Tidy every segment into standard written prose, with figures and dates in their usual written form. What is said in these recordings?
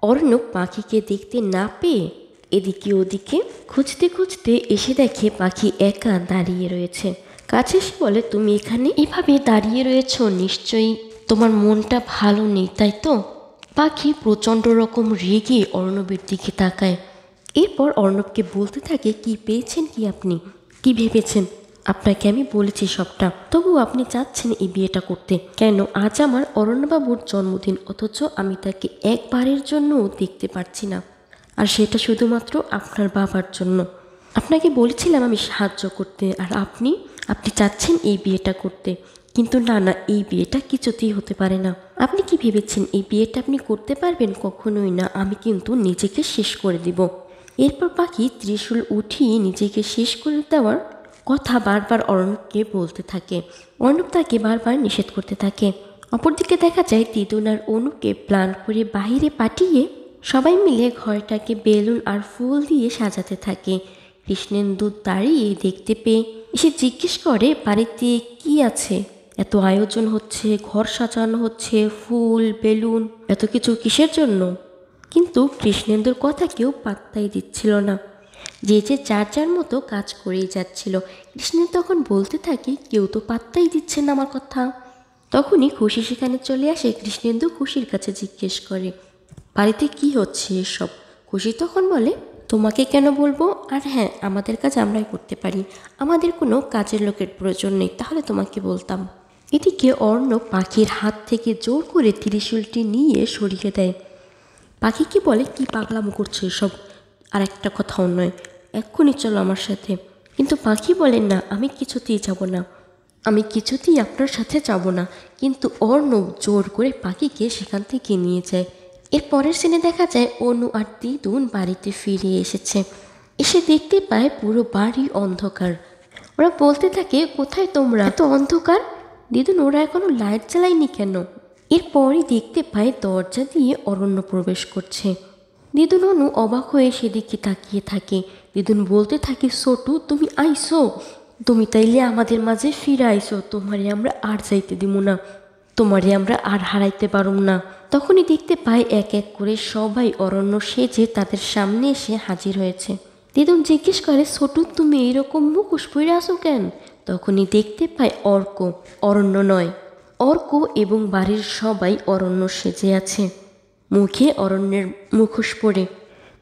অর্ণব পাখিকে দেখতে না পেয়ে এদিকে ওদিকে খুঁজতে খুঁজতে এসে দেখে পাখি একা দাঁড়িয়ে রয়েছে। কাছে এসে বলে, তুমি এখানে এভাবে দাঁড়িয়ে রয়েছ, নিশ্চয়ই তোমার মনটা ভালো নেই, তাই তো? পাখি প্রচণ্ড রকম রেগে অর্ণবের দিকে তাকায়। এরপর অর্ণবকে বলতে থাকে, কি পেয়েছেন কি আপনি? কি ভেবেছেন? আপনাকে আমি বলেছি সবটা, তবু আপনি চাচ্ছেন এই বিয়েটা করতে কেন? আজ আমার অরণ্যবাবুর জন্মদিন, অথচ আমি তাকে একবারের জন্যও দেখতে পারছি না, আর সেটা শুধুমাত্র আপনার বাবার জন্য। আপনাকে বলেছিলাম আমি সাহায্য করতে, আর আপনি চাচ্ছেন এই বিয়েটা করতে, কিন্তু না না, এই বিয়েটা কিছুতেই হতে পারে না। আপনি কি ভেবেছেন এই বিয়েটা আপনি করতে পারবেন? কখনোই না, আমি কিন্তু নিজেকে শেষ করে দিব। এরপর পাখি ত্রিশূল উঠিয়ে নিজেকে শেষ করে দেওয়ার কথা বারবার অর্ণবকে বলতে থাকে। অর্ণব তাকে বারবার নিষেধ করতে থাকে। অপরদিকে দেখা যায় দিদুন আর অনুকে প্ল্যান করে বাহিরে পাঠিয়ে সবাই মিলে ঘরটাকে বেলুন আর ফুল দিয়ে সাজাতে থাকে। কৃষ্ণেন্দু দাঁড়িয়ে দেখতে পেয়ে এসে জিজ্ঞেস করে, বাড়িতে কি আছে? এত আয়োজন হচ্ছে, ঘর সাজানো হচ্ছে, ফুল বেলুন, এত কিছু কিসের জন্য? কিন্তু কৃষ্ণেন্দুর কথা কেউ পাত্তাই দিচ্ছিল না। যে যার যার মতো কাজ করেই যাচ্ছিল। কৃষ্ণেন্দু তখন বলতে থাকে, কেউ তো পাত্তাই দিচ্ছে না আমার কথা। তখনই খুশি সেখানে চলে আসে। কৃষ্ণেন্দু খুশির কাছে জিজ্ঞেস করে, বাড়িতে কি হচ্ছে এসব? খুশি তখন বলে, তোমাকে কেন বলবো? আর হ্যাঁ, আমাদের কাজ আমরাই করতে পারি, আমাদের কোনো কাজের লোকের প্রয়োজন নেই, তাহলে তোমাকে বলতাম। এদিকে অর্ণব পাখির হাত থেকে জোর করে ত্রিশূলটি নিয়ে সরিয়ে দেয়। পাখি কি বলে, কি পাগলামো করছো এসব? আর একটা কথাও নয়, এক্ষুনি চলো আমার সাথে। কিন্তু পাখি বলে, না, আমি কিছুতেই যাব না, আমি কিছুতেই আপনার সাথে যাব না। কিন্তু অর্ণব জোর করে পাখিকে সেখান থেকে নিয়ে যায়। এর পরের সিনে দেখা যায় অনু আর দিদুন বাড়িতে ফিরে এসেছে। এসে দেখতে পায় পুরো বাড়ি অন্ধকার। ওরা বলতে থাকে, কোথায় তোমরা? এত অন্ধকার। দিদুন, ওরা এখনো লাইট জ্বালায়নি কেন? এরপরই দেখতে পায় দরজা দিয়ে অরণ্য প্রবেশ করছে। দিদুন অনু অবাক হয়ে সেদিকে তাকিয়ে থাকে। দিদুন বলতে থাকে, ছোটু, তুমি আইসো? তুমি তাইলে আমাদের মাঝে ফিরে আইসো, তোমারে আমরা আর যাইতে দিব না, তোমারে আমরা আর হারাইতে পারুম না। তখনই দেখতে পায় এক এক করে সবাই অরণ্য সেজে তাদের সামনে এসে হাজির হয়েছে। দিদুন জিজ্ঞেস করে, ছোটু, তুমি এইরকম মুখোশ পরে আসো কেন? তখনই দেখতে পায় অর্ক, অরণ্য নয়। অর্ক এবং বাড়ির সবাই অরণ্য সেজে আছে, মুখে অরণ্যের মুখোশ পরে।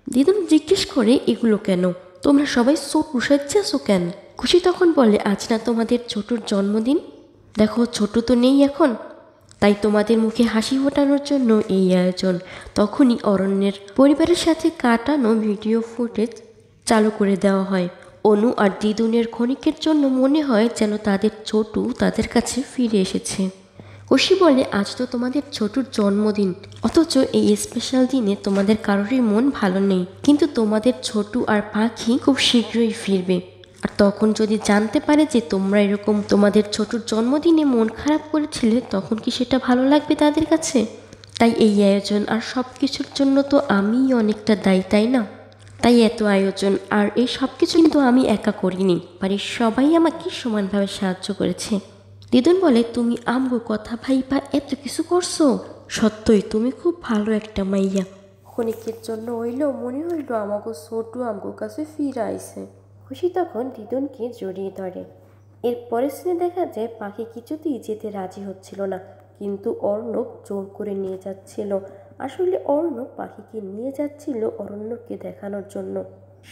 দিদুন জিজ্ঞেস করে, এগুলো কেন? তোমরা সবাই ছোটু সাজছে আসো কেন? খুশি তখন বলে, আজ না তোমাদের ছোটুর জন্মদিন, দেখো ছোটু তো নেই এখন, তাই তোমাদের মুখে হাসি ফোটানোর জন্য এই আয়োজন। তখনই অরণ্যের পরিবারের সাথে কাটানো ভিডিও ফুটেজ চালু করে দেওয়া হয়। অনু আর দিদুনের ক্ষণিকের জন্য মনে হয় যেন তাদের ছোটু তাদের কাছে ফিরে এসেছে। খুশি বলে, আজ তো তোমাদের ছোটুর জন্মদিন, অথচ এই স্পেশাল দিনে তোমাদের কারোরই মন ভালো নেই, কিন্তু তোমাদের ছোটু আর পাখি খুব শীঘ্রই ফিরবে। আর তখন যদি জানতে পারে যে তোমরা এরকম তোমাদের ছোটুর জন্মদিনে মন খারাপ করেছিলে, তখন কি সেটা ভালো লাগবে তাদের কাছে? তাই এই আয়োজন আর সব কিছুর জন্য তো আমিই অনেকটা দায়ী, তাই না? তাই এত আয়োজন আর এই সব কিছু কিন্তু আমি একা করিনি, বাড়ির সবাই আমাকে সমানভাবে সাহায্য করেছে। দিদুন বলে, তুমি আমগো কথা ভাইবা এত কিছু করছো? সত্যই তুমি খুব ভালো একটা মাইয়া। ক্ষণিকের জন্য হইলেও মনে হইল আমাগো ছোটু আমগো কাছে ফিরে আইছে। খুশি তখন দিদুনকে জড়িয়ে ধরে। এরপরে সিনে দেখা যায় পাখি কিছুতেই যেতে রাজি হচ্ছিল না, কিন্তু অর্ণব জোর করে নিয়ে যাচ্ছিল। আসলে অর্ণব পাখিকে নিয়ে যাচ্ছিল অরণ্যকে দেখানোর জন্য।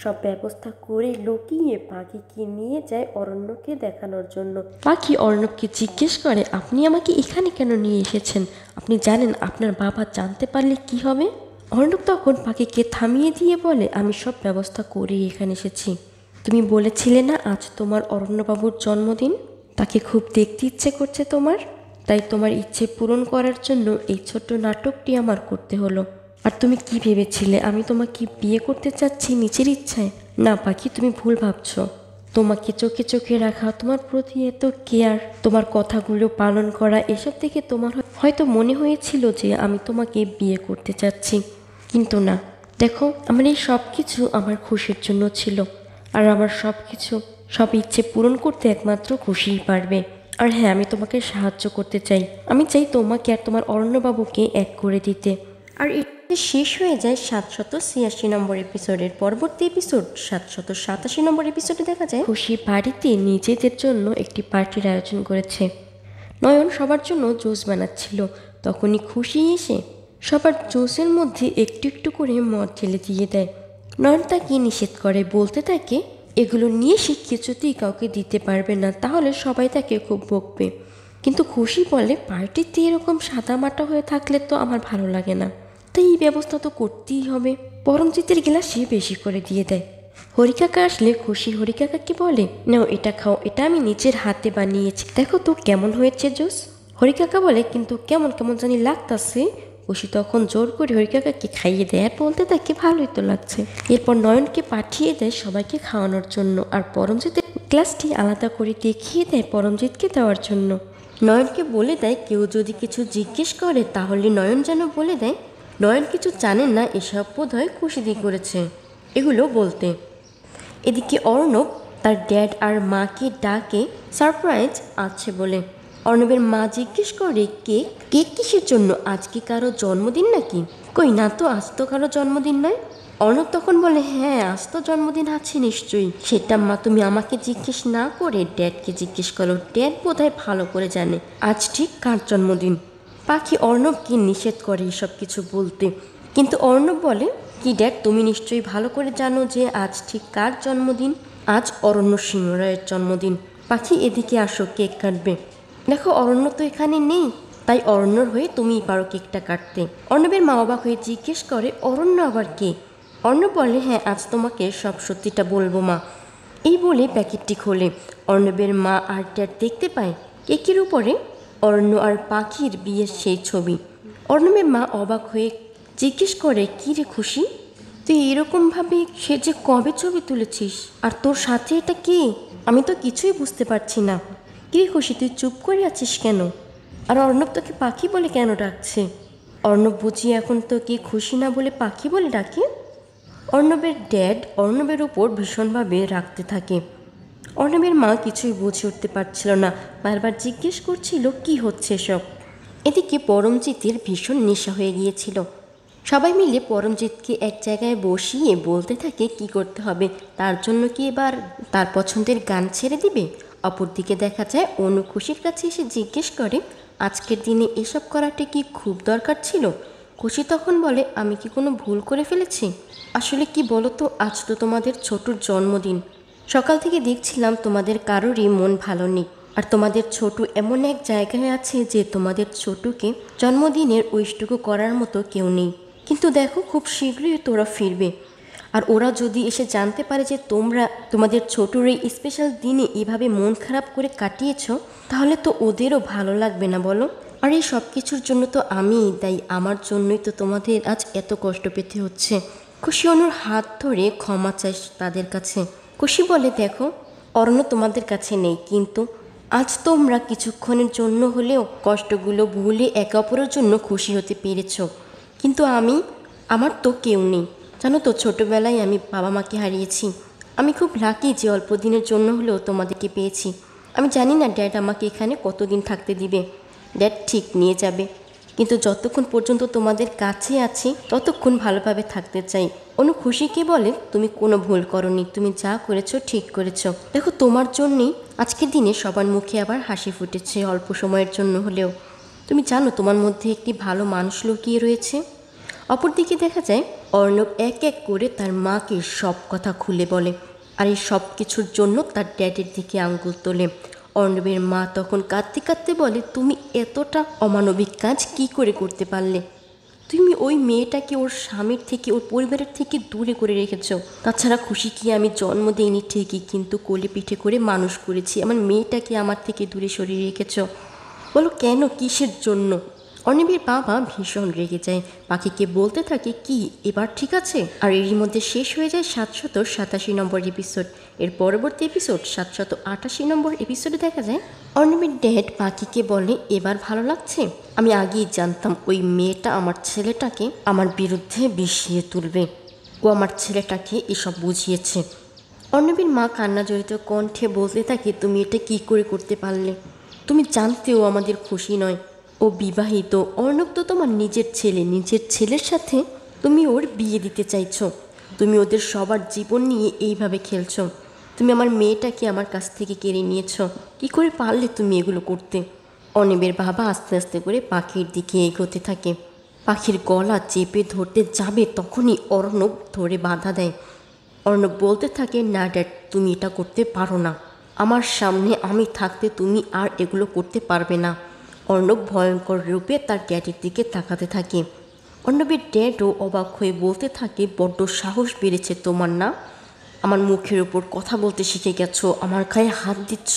সব ব্যবস্থা করে লুকিয়ে পাখিকে নিয়ে যায় অরণ্যকে দেখানোর জন্য। পাখি অর্ণবকে জিজ্ঞেস করে, আপনি আমাকে এখানে কেন নিয়ে এসেছেন? আপনি জানেন আপনার বাবা জানতে পারলে কি হবে? অর্ণব তখন পাখিকে থামিয়ে দিয়ে বলে, আমি সব ব্যবস্থা করেই এখানে এসেছি। তুমি বলেছিলে না আজ তোমার অরণ্যবাবুর জন্মদিন, তাকে খুব দেখতে ইচ্ছে করছে তোমার, তাই তোমার ইচ্ছে পূরণ করার জন্য এই ছোট্ট নাটকটি আমার করতে হলো। আর তুমি কি ভেবেছিলে আমি তোমাকে বিয়ে করতে চাচ্ছি নিজের ইচ্ছায়? না পাখি, তুমি ভুল ভাবছো। তোমাকে চোখে চোখে রাখা, তোমার প্রতি এত কেয়ার, তোমার কথাগুলো পালন করা, এসব থেকে তোমার হয়তো মনে হয়েছিল যে আমি তোমাকে বিয়ে করতে চাচ্ছি, কিন্তু না। দেখো, আমার এই সব কিছু আমার খুশির জন্য ছিল, আর আমার সব ইচ্ছে পূরণ করতে একমাত্র খুশিই পারবে। আর হ্যাঁ, আমি তোমাকে সাহায্য করতে চাই, আমি চাই তোমাকে আর তোমার অরণ্যবাবুকে এক করে দিতে। আর শেষ হয়ে যায় 786 নম্বর এপিসোডের। পরবর্তী এপিসোড 787 নম্বর এপিসোডে দেখা যায় খুশি বাড়িতে নিজেদের জন্য একটি পার্টির আয়োজন করেছে। নয়ন সবার জন্য জুস বানাচ্ছিল, তখনই খুশি এসে সবার জুসের মধ্যে একটু একটু করে মদ ঢেলে দিয়ে দেয়। নয়ন তাকে নিষেধ করে, বলতে থাকে এগুলো নিয়ে সে কিছুতেই কাউকে দিতে পারবে না, তাহলে সবাই তাকে খুব বকবে। কিন্তু খুশি বলে পার্টিতে এরকম সাদামাটা হয়ে থাকলে তো আমার ভালো লাগে না, তাই এই ব্যবস্থা তো করতেই হবে। পরমজিতের গ্লাসে বেশি করে দিয়ে দেয়। হরিকাকা আসলে খুশি হরিকাকাকে বলে, নাও এটা খাও, এটা আমি নিজের হাতে বানিয়েছি, দেখো তো কেমন হয়েছে জুস। হরিকাকা বলে, কিন্তু কেমন কেমন জানি লাগতাছে। খুশি তখন জোর করে হরিকাকাকে খাইয়ে দেয় আর বলতে থাকে ভালোই তো লাগছে। এরপর নয়নকে পাঠিয়ে দেয় সবাইকে খাওয়ানোর জন্য, আর পরমজিতের গ্লাসটি আলাদা করে দেখিয়ে দেয় পরমজিৎকে দেওয়ার জন্য। নয়নকে বলে দেয় কেউ যদি কিছু জিজ্ঞেস করে তাহলে নয়ন যেন বলে দেয় নয়ন কিছু জানেন না, এসব বোধহয় খুশিদি করেছে এগুলো বলতে। এদিকে অর্ণব তার ড্যাড আর মাকে ডাকে সারপ্রাইজ আছে বলে। অর্ণবের মা জিজ্ঞেস করে কেক কেক কিসের জন্য, আজকে কারো জন্মদিন নাকি? কই না তো, আজ তো কারো জন্মদিন নয়। অর্ণব তখন বলে, হ্যাঁ আজ তো জন্মদিন আছে নিশ্চয়ই। সেটা মা তুমি আমাকে জিজ্ঞেস না করে ড্যাডকে জিজ্ঞেস করো, ড্যাড বোধহয় ভালো করে জানে আজ ঠিক কার জন্মদিন। পাখি অর্ণবকে নিষেধ করে এসব কিছু বলতে, কিন্তু অর্ণব বলে, কি ড্যাড তুমি নিশ্চয়ই ভালো করে জানো যে আজ ঠিক কার জন্মদিন, আজ অরণ্য সিংহ রায়ের জন্মদিন। পাখি এদিকে আসো, কেক কাটবে। দেখো অরণ্য তো এখানে নেই, তাই অরণ্যর হয়ে তুমিই পারো কেকটা কাটতে। অর্ণবের মা অবাক হয়ে জিজ্ঞেস করে, অরণ্য আবার কে? অর্ণব বলে, হ্যাঁ আজ তোমাকে সব সত্যিটা বলবো মা। এই বলে প্যাকেটটি খোলে। অর্ণবের মা আর ড্যাড দেখতে পায় কেকের উপরে অরণ্য আর পাখির বিয়ের সেই ছবি। অর্ণবের মা অবাক হয়ে জিজ্ঞেস করে, কি রে খুশি, তুই এরকমভাবে সে যে কবে ছবি তুলেছিস, আর তোর সাথে এটা কে? আমি তো কিছুই বুঝতে পারছি না। কি খুশি তুই চুপ করে আছিস কেন? আর অর্ণব তোকে পাখি বলে কেন ডাকছে? অর্ণব বুঝি এখন তোকে খুশি না বলে পাখি বলে ডাকে? অর্ণবের ড্যাড অর্ণবের উপর ভীষণভাবে রাখতে থাকে। অর্ণবের মা কিছুই বুঝে উঠতে পারছিল না, বারবার জিজ্ঞেস করছিল কি হচ্ছে সব। এদিকে পরমজিতের ভীষণ নেশা হয়ে গিয়েছিল। সবাই মিলে পরমজিৎকে এক জায়গায় বসিয়ে বলতে থাকে কি করতে হবে, তার জন্য কি এবার তার পছন্দের গান ছেড়ে দিবে। অপরদিকে দেখা যায় অনু খুশির কাছে এসে জিজ্ঞেস করে, আজকের দিনে এসব করাটা কি খুব দরকার ছিল? খুশি তখন বলে, আমি কি কোনো ভুল করে ফেলেছি? আসলে কি বলো তো, আজ তো তোমাদের ছোটুর জন্মদিন। সকাল থেকে দেখছিলাম তোমাদের কারোরই মন ভালো নেই, আর তোমাদের ছোটু এমন এক জায়গায় আছে যে তোমাদের ছোটুকে জন্মদিনের উইশটুকু করার মতো কেউ নেই। কিন্তু দেখো খুব শীঘ্রই তোরা ফিরবে, আর ওরা যদি এসে জানতে পারে যে তোমরা তোমাদের ছোটুর এই স্পেশাল দিনে এভাবে মন খারাপ করে কাটিয়েছ, তাহলে তো ওদেরও ভালো লাগবে না বলো? আর এই সব কিছুর জন্য তো আমিই দায়ী, আমার জন্যই তো তোমাদের আজ এত কষ্ট পেতে হচ্ছে। খুশি অনুর হাত ধরে ক্ষমা চাই তাদের কাছে। খুশি বলে, দেখো অরণ্য তোমাদের কাছে নেই, কিন্তু আজ তোমরা কিছুক্ষণের জন্য হলেও কষ্টগুলো ভুলে একে অপরের জন্য খুশি হতে পেরেছ, কিন্তু আমার তো কেউ নেই। জানো তো ছোটোবেলায় আমি বাবা মাকে হারিয়েছি। আমি খুব লাকি যে অল্প দিনের জন্য হলেও তোমাদেরকে পেয়েছি। আমি জানি না ড্যাড আমাকে এখানে কতদিন থাকতে দিবে। ড্যাড ঠিক নিয়ে যাবে, কিন্তু যতক্ষণ পর্যন্ত তোমাদের কাছে আছি ততক্ষণ ভালোভাবে থাকতে চাই। অনু খুশিকে বলে, তুমি কোনো ভুল করনি, তুমি যা করেছো ঠিক করেছো। দেখো তোমার জন্যেই আজকের দিনে সবার মুখে আবার হাসি ফুটেছে, অল্প সময়ের জন্য হলেও। তুমি জানো তোমার মধ্যে একটি ভালো মানুষ লুকিয়ে রয়েছে। অপরদিকে দেখা যায় অর্ণব এক এক করে তার মাকে সব কথা খুলে বলে, আর এই সব কিছুর জন্য তার ড্যাডের দিকে আঙ্গুল তোলে। অর্ণবের মা তখন কাঁদতে কাঁদতে বলে, তুমি এতটা অমানবিক কাজ কি করে করতে পারলে? তুমি ওই মেয়েটাকে ওর স্বামীর থেকে, ওর পরিবারের থেকে দূরে করে রেখেছ। তাছাড়া খুশিকে আমি জন্ম দিইনি ঠিকই, কিন্তু কোলে পিঠে করে মানুষ করেছি। আমার মেয়েটাকে আমার থেকে দূরে সরিয়ে রেখেছ। বলো কেন, কিসের জন্য? অর্ণবের বাবা ভীষণ রেগে যায়, পাখিকে বলতে থাকে, কি এবার ঠিক আছে? আর এরই মধ্যে শেষ হয়ে যায় 787 নম্বর এপিসোড। এর পরবর্তী এপিসোড 788 নম্বর এপিসোডে দেখা যায় অর্ণবের ড্যাড পাখিকে বলে, এবার ভালো লাগছে? আমি আগেই জানতাম ওই মেয়েটা আমার ছেলেটাকে আমার বিরুদ্ধে বিষিয়ে তুলবে। ও আমার ছেলেটাকে এসব বুঝিয়েছে। অর্ণবের মা কান্না জড়িত কণ্ঠে বলতে থাকে, তুমি এটা কি করে করতে পারলে? তুমি জানতেও আমাদের খুশি নয়, ও বিবাহিত। অর্ণব তো তোমার নিজের ছেলে, নিজের ছেলের সাথে তুমি ওর বিয়ে দিতে চাইছো, তুমি ওদের সবার জীবন নিয়ে এইভাবে খেলছো। তুমি আমার মেয়েটাকে আমার কাছ থেকে কেড়ে নিয়েছো। কি করে পারলে তুমি এগুলো করতে? অর্ণবের বাবা আস্তে আস্তে করে পাখির দিকে এগোতে থাকে। পাখির গলা চেপে ধরতে যাবে তখনই অর্ণব ধরে বাধা দেয়। অর্ণব বলতে থাকে, না ড্যাড, তুমি এটা করতে পারো না। আমার সামনে আমি থাকতে তুমি আর এগুলো করতে পারবে না। অর্ণব ভয়ঙ্কর রূপে তার ড্যাডের দিকে তাকাতে থাকে। অর্ণবের ড্যাডও অবাক হয়ে বলতে থাকে, বড্ড সাহস বেড়েছে তোমার না? আমার মুখের ওপর কথা বলতে শিখে গেছো, আমার গায়ে হাত দিচ্ছ,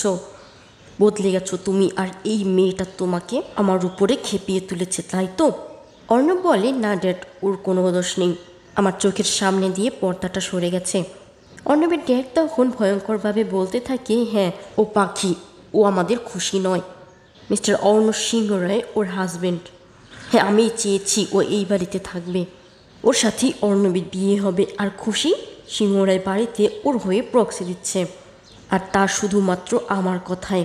বদলে গেছো তুমি। আর এই মেয়েটা তোমাকে আমার উপরে খেপিয়ে তুলেছে, তাই তো? অর্ণব বলে, না ড্যাড, ওর কোনো দোষ নেই, আমার চোখের সামনে দিয়ে পর্দাটা সরে গেছে। অর্ণবের ড্যাড তখন ভয়ঙ্করভাবে বলতে থাকে, হ্যাঁ, ও পাখি, ও আমাদের খুশি নয়। মিস্টার অর্ণব সিংহ রায় ওর হাজব্যান্ড। হ্যাঁ, আমি চেয়েছি ও এই বাড়িতে থাকবে, ওর সাথেই অর্ণবের বিয়ে হবে। আর খুশি সিংহ রায় বাড়িতে ওর হয়ে প্রক্সি দিচ্ছে, আর তা শুধুমাত্র আমার কথায়।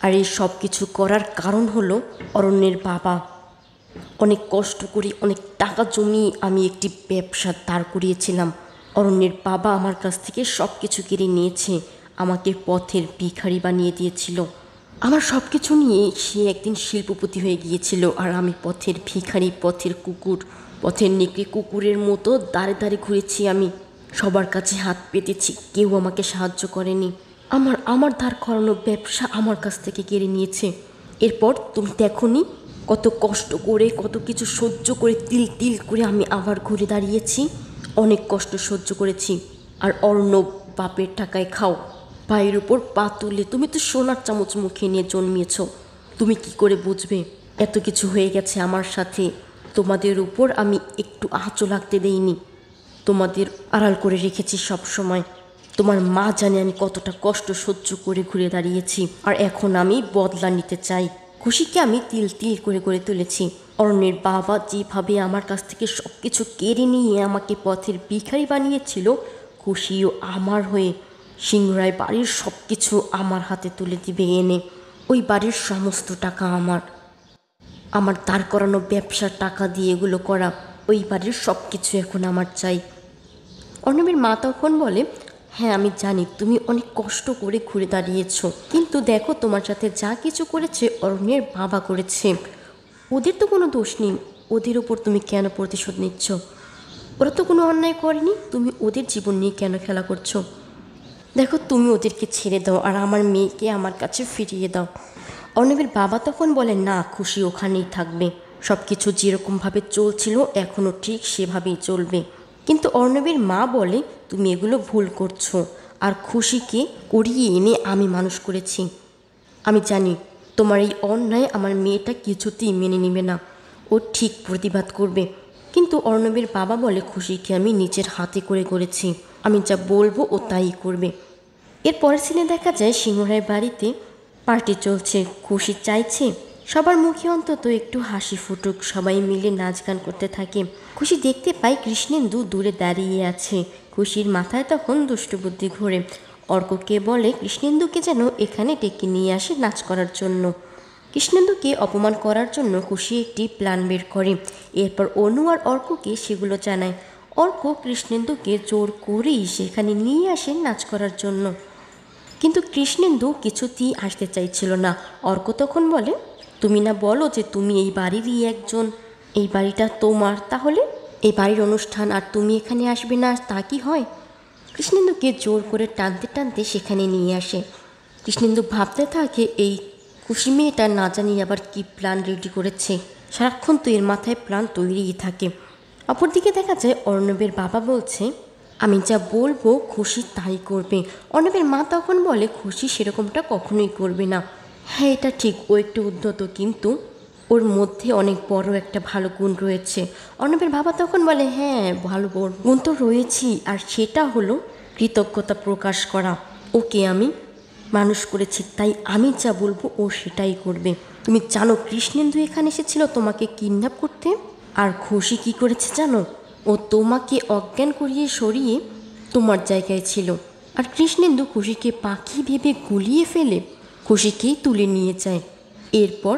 আর এই সব কিছু করার কারণ হলো অরণ্যের বাবা। অনেক কষ্ট করে অনেক টাকা জমিয়ে আমি একটি ব্যবসা দাঁড় করিয়েছিলাম। অরণ্যের বাবা আমার কাছ থেকে সব কিছু কেড়ে নিয়েছে, আমাকে পথের ভিখারি বানিয়ে দিয়েছিল। আমার সব কিছু নিয়ে সে একদিন শিল্পপতি হয়ে গিয়েছিল, আর আমি পথের ভিখারি, পথের কুকুর, পথের নেকড়ে কুকুরের মতো দাঁড়ে দাঁড়ে ঘুরেছি। আমি সবার কাছে হাত পেতেছি, কেউ আমাকে সাহায্য করেনি। আমার ধার করানো ব্যবসা আমার কাছ থেকে কেড়ে নিয়েছে। এরপর তুমি দেখোনি কত কষ্ট করে, কত কিছু সহ্য করে, তিল তিল করে আমি আবার ঘুরে দাঁড়িয়েছি। অনেক কষ্ট সহ্য করেছি। আর অর্ণব বাপের টাকায় খাও, পায়ের উপর পা তুলে। তুমি তো সোনার চামচ মুখে নিয়ে জন্মিয়েছ, তুমি কি করে বুঝবে এত কিছু হয়ে গেছে আমার সাথে? তোমাদের উপর আমি একটু আঁচও লাগতে দেইনি, তোমাদের আড়াল করে রেখেছি সব সময়। তোমার মা জানে আমি কতটা কষ্ট সহ্য করে ঘুরে দাঁড়িয়েছি, আর এখন আমি বদলা নিতে চাই। খুশিকে আমি তিল তিল করে গড়ে তুলেছি। অরণ্যের বাবা যেভাবে আমার কাছ থেকে সব কিছু কেড়ে নিয়ে আমাকে পথের ভিখারি বানিয়েছিল, খুশিও আমার হয়ে সিংহরায় বাড়ির সব কিছু আমার হাতে তুলে দিবে এনে। ওই বাড়ির সমস্ত টাকা আমার দাঁড় করানো ব্যবসার টাকা দিয়ে এগুলো করা। ওই বাড়ির সব কিছু এখন আমার চাই। অর্ণবের মা তখন বলে, হ্যাঁ, আমি জানি তুমি অনেক কষ্ট করে ঘুরে দাঁড়িয়েছ, কিন্তু দেখো তোমার সাথে যা কিছু করেছে অরণ্যের বাবা করেছে। ওদের তো কোনো দোষ নেই, ওদের ওপর তুমি কেন প্রতিশোধ নিচ্ছ? ওরা তো কোনো অন্যায় করেনি, তুমি ওদের জীবন নিয়ে কেন খেলা করছো? দেখো, তুমি ওদেরকে ছেড়ে দাও আর আমার মেয়েকে আমার কাছে ফিরিয়ে দাও। অর্ণবের বাবা তখন বলে, না, খুশি ওখানেই থাকবে, সব কিছু যেরকমভাবে চলছিল এখনও ঠিক সেভাবেই চলবে। কিন্তু অর্ণবের মা বলে, তুমি এগুলো ভুল করছো, আর খুশিকে করিয়ে এনে আমি মানুষ করেছি। আমি জানি তোমার এই অন্যায় আমার মেয়েটা কিছুতেই মেনে নেবে না, ও ঠিক প্রতিবাদ করবে। কিন্তু অর্ণবের বাবা বলে, খুশিকে আমি নিজের হাতে করে করেছি, আমি যা বলবো ও তাই করবে। এরপরের সিনে দেখা যায় সিংহরায় বাড়িতে পার্টি চলছে। খুশি চাইছে সবার মুখে অন্তত একটু হাসি ফুটুক, সবাই মিলে নাচ গান করতে থাকে। খুশি দেখতে পায় কৃষ্ণেন্দু দূরে দাঁড়িয়ে আছে। খুশির মাথায় তখন দুষ্টবুদ্ধি ঘোরে। অর্ককে বলে কৃষ্ণেন্দুকে যেন এখানে ডেকে নিয়ে আসে নাচ করার জন্য। কৃষ্ণেন্দুকে অপমান করার জন্য খুশি একটি প্ল্যান বের করে। এরপর অনু আর অর্ককে সেগুলো জানায়। অর্ক কৃষ্ণেন্দুকে জোর করেই সেখানে নিয়ে আসে নাচ করার জন্য, কিন্তু কৃষ্ণেন্দু কিছুতেই আসতে চাইছিল না। অর্ক তখন বলে, তুমি না বলো যে তুমি এই বাড়িরই একজন, এই বাড়িটা তোমার, তাহলে এই বাড়ির অনুষ্ঠান আর তুমি এখানে আসবে না, তা কি হয়? কৃষ্ণেন্দুকে জোর করে টানতে টানতে সেখানে নিয়ে আসে। কৃষ্ণেন্দু ভাবতে থাকে, এই খুশি মেয়েটা না জানি আবার কি প্ল্যান রেডি করেছে, সারাক্ষণ তো এর মাথায় প্ল্যান তৈরিই থাকে। অপরদিকে দেখা যায় অর্ণবের বাবা বলছে, আমি যা বলবো খুশি তাই করবে। অর্ণবের মা তখন বলে, খুশি সেরকমটা কখনোই করবে না। হ্যাঁ, এটা ঠিক, ও একটু উদ্ধত, কিন্তু ওর মধ্যে অনেক বড় একটা ভালো গুণ রয়েছে। অর্ণবের বাবা তখন বলে, হ্যাঁ, ভালো গুণ তো রয়েছেই, আর সেটা হলো কৃতজ্ঞতা প্রকাশ করা। ওকে আমি মানুষ করেছি, তাই আমি যা বলবো ও সেটাই করবে। তুমি জানো কৃষ্ণেন্দু এখানে এসেছিল তোমাকে কিডন্যাপ করতে, আর খুশি কি করেছে জানো? ও তোমাকে অজ্ঞান করিয়ে সরিয়ে তোমার জায়গায় ছিল, আর কৃষ্ণেন্দু খুশিকে পাখি ভেবে গুলিয়ে ফেলে খুশিকেই তুলে নিয়ে যায়। এরপর